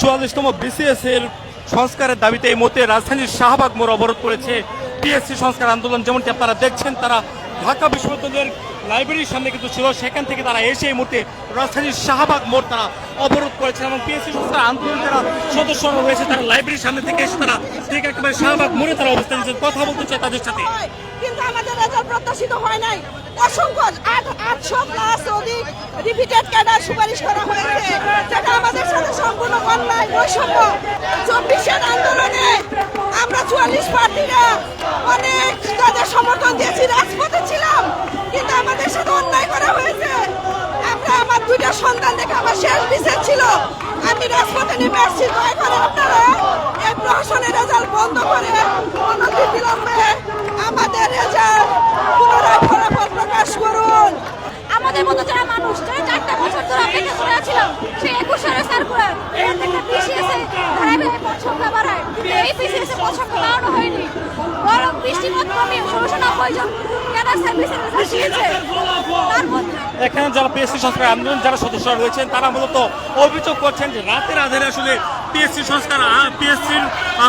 44তম BCS এর সংস্কারের দাবিতে এই মুহূর্তে রাজধানীর শাহবাগ মোড় অবরোধ করেছে পিএসসি সংস্কার আন্দোলন। যেমনটি আপনারা দেখছেন, তারা ঢাকা বিশ্ববিদ্যালয়ের লাইব্রেরির সামনে কিন্তু ছিল, সেখান থেকে তারা এসে এই মুহূর্তে রাজধানীর শাহবাগ মোড় তারা অবরোধ করেছেন এবং পিএসসি সংস্কার আন্দোলন যারা সদস্যরা রয়েছে তারা লাইব্রেরির সামনে থেকে এসে তারা ঠিক একেবারে শাহবাগ মোড়ে তারা অবস্থান নিয়েছেন। কথা বলতে চাই তাদের সাথে। কিন্তু আমাদের রেজাল্ট প্রত্যাশিত হয় নাই। অসংখ্য 800+ অধিক রিপিটেড ক্যাডার সুপারিশ করা হয়েছে, যেটা আমাদের সাথে সম্পূর্ণ অন্যায় বৈষম্য। 24-এর আন্দোলনে আমরা 44 প্রার্থীরা অনেক তাদের সমর্থন দিয়েছি, রাজপথে ছিলাম, কিন্তু আমাদের সাথে অন্যায় করা হয়েছে। আমার 2টা সন্তান দেখে আমার শেষ বিচার ছিল, আমি রাজপথে নেমে আসছি। দয়া করে আপনারা এই প্রহসনের রেজাল্ট বন্ধ করে অনতিবিলম্বে আমাদের রেজাল্ট পুনরায় ফলাফল প্রকাশ করুন। আমাদের মতো যারা মানুষ যারা 4টা বছর ধরে অপেক্ষা করে ছিলাম, সেই 21 সালের সার্কুলার একটা পিসিএসে ধারাবাহিক পদ সংখ্যা বাড়ায়, কিন্তু এই পিসিএসে পদ সংখ্যা বাড়ানো হয়নি, বরং বৃষ্টিমত কমিয়ে 1690 জন ক্যাডার সার্ভিসের রেজাল্ট দিয়েছে। তার মধ্যে এখানে যারা পিএসসি সংস্কার আন্দোলন যারা সদস্যরা রয়েছেন তারা মূলত অভিযোগ করছেন যে রাতের আধারে আসলে পিএসসির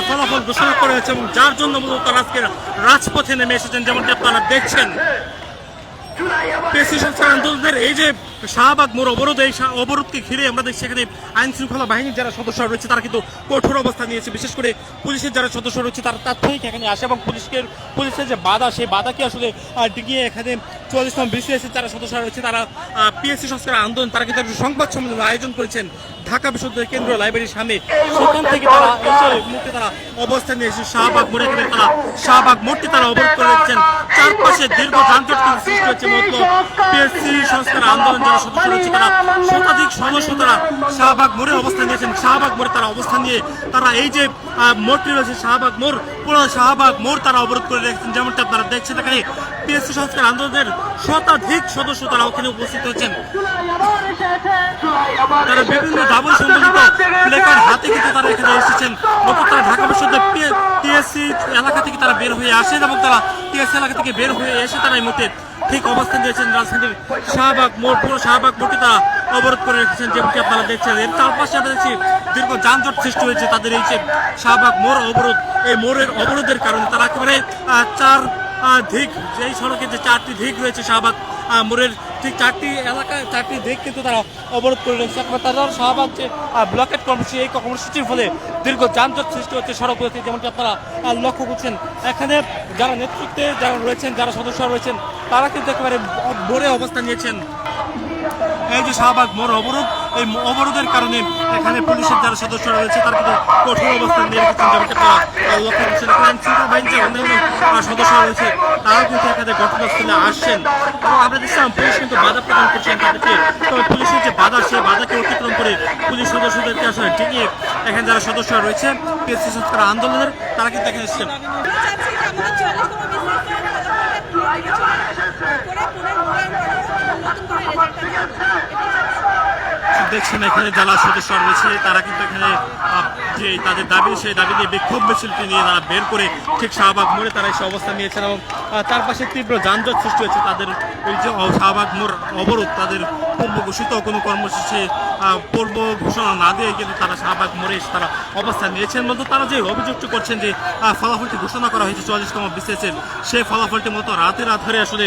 ফলাফল ঘোষণা করা হয়েছে এবং যার জন্য মূলত আজকে রাজপথে নেমে এসেছেন। যেমনটি আপনারা দেখছেন, পিএসসি সংস্কার আন্দোলনের এই যে শাহবাগ মোড় অবরোধ, এই অবরোধকে ঘিরে আমরা দেখছি এখানে আইন শৃঙ্খলা বাহিনীর যারা সদস্য রয়েছে তারা কিন্তু কঠোর অবস্থান নিয়েছে। বিশেষ করে পুলিশের যারা সদস্য রয়েছে তারা তাৎক্ষণিক এখানে আসে এবং পুলিশের যে বাধা, সেই বাধাকে আসলে ডিঙিয়ে এখানে 44তম বিসিএস এর যারা সদস্য রয়েছে তারা পিএসসি সংস্কার আন্দোলন তারা কিন্তু সংবাদ সম্মেলন আয়োজন করেছেন ঢাকা বিশ্ববিদ্যালয় কেন্দ্রীয় লাইব্রেরির সামনে। সেখান থেকে তারা এই মুহূর্তে তারা অবস্থান নিয়েছে শাহবাগ মোড়ে। তারা শাহবাগ মোড়টি তারা অবরোধ করে রেখেছেন। চারপাশে দীর্ঘ যানজট সৃষ্টি হয়েছে। মূলত পিএসসি সংস্কার আন্দোলন যারা সদস্য রয়েছে তারা শতাধিক সদস্য তারা শাহবাগ মোড়ে অবস্থান নিয়েছেন। শাহবাগ মোড়ে তারা অবস্থান নিয়ে তারা এই যে মোড়টি রয়েছে শাহবাগ মোড়, পুরো শাহবাগ মোড় তারা অবরোধ করে রেখেছেন। যেমনটা আপনারা দেখছেন, এখানে পিএসসি সংস্কার আন্দোলনের শতাধিক সদস্য তারা ওখানে উপস্থিত হয়েছেন। তারা বিভিন্ন দাবি সম্বলিত প্লেকার্ড হাতে কিন্তু তারা এখানে এসেছেন। তারা ঢাকা বিশ্ববিদ্যালয় টিএসসি এলাকা থেকে তারা বের হয়ে আসেন এবং তারা টিএসসি এলাকা থেকে বের হয়ে এসে তারা এই মুহূর্তে ঠিক অবস্থান দিয়েছেন রাজধানীর শাহবাগ মোড়। পুরো শাহবাগ মোড়টি তারা অবরোধ করে রেখেছেন। যেমনটি আপনারা দেখছেন, এর চারপাশে আমরা দেখছি দীর্ঘ যানজট সৃষ্টি হয়েছে তাদের এই যে শাহবাগ মোড় অবরোধ। এই মোড়ের অবরোধের কারণে তারা একেবারে ধিক, যেই সড়কে যে 4টি ধিক রয়েছে শাহবাগ মোড়ের ঠিক 4টি এলাকায় 4টি দিক কিন্তু তারা অবরোধ করে রয়েছে। তারা শাহবাগ যে ব্লকেট কর্মসূচি, এই কর্মসূচির ফলে দীর্ঘ যানজট সৃষ্টি হচ্ছে সড়কগুলোতে। যেমনটি আপনারা লক্ষ্য করছেন, এখানে যারা নেতৃত্বে যারা রয়েছেন, যারা সদস্য রয়েছেন তারা কিন্তু একেবারে মোড়ে অবস্থান নিয়েছেন। এই যে শাহবাগ মোড় অবরোধ, এই অবরোধের কারণে এখানে পুলিশের যারা সদস্যরা রয়েছে তারা কিন্তু কঠোর অবস্থান নিয়ে রেখেছেন। যেমনটি আপনারা লক্ষ্য করছেন, আইন শৃঙ্খলা বাহিনীর যে অন্যান্য সদস্যরা রয়েছে তারাও কিন্তু এখানে ঘটনাস্থলে আসছেন এবং আমরা দেখছিলাম পুলিশ কিন্তু বাধা প্রদান করছেন তাদেরকে। তবে পুলিশের যে বাধা, সেই বাধাকে অতিক্রম করে পুলিশ সদস্যদেরকে আসলে ডিঙিয়ে এখানে যারা সদস্যরা রয়েছে পিএসসি সংস্কার আন্দোলনের তারা কিন্তু এখানে এসেছেন। দেখছেন এখানে যারা সদস্য রয়েছে তারা কিন্তু এখানে যে তাদের দাবি, সেই দাবি নিয়ে বিক্ষোভ মিছিলটি নিয়ে তারা বের করে ঠিক শাহবাগ মোড়ে তারা এসে অবস্থান নিয়েছেন এবং চারপাশে তীব্র যানজট সৃষ্টি হয়েছে। তাদের এই যে শাহবাগ মোড় অবরোধ, তাদের পূর্ব ঘোষিত কোনো কর্মসূচি পূর্ব ঘোষণা না দিয়ে কিন্তু তারা শাহবাগ মোড়ে এসে তারা অবস্থান নিয়েছেন। মূলত তারা যে অভিযোগটি করছেন যে ফলাফলটি ঘোষণা করা হয়েছে 44তম বিসিএসের, সেই ফলাফলটি মূলত রাতের আধারে আসলে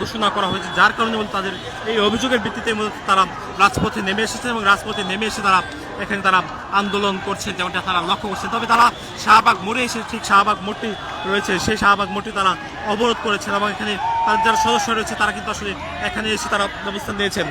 ঘোষণা করা হয়েছে, যার কারণে মূলত তাদের এই অভিযোগের ভিত্তিতে মূলত তারা রাজপথে নেমে এসেছেন এবং রাজপথে নেমে এসে তারা এখানে তারা আন্দোলন করছেন। যেমনটা তারা লক্ষ্য করছেন। তবে তারা শাহবাগ মোড়ে এসে ঠিক শাহবাগ মোড়টি রয়েছে সেই শাহবাগ মোড়টি তারা অবরোধ করেছেন এবং এখানে তাদের যারা সদস্য রয়েছে তারা কিন্তু আসলে এখানে এসে তারা অবস্থান নিয়েছেন।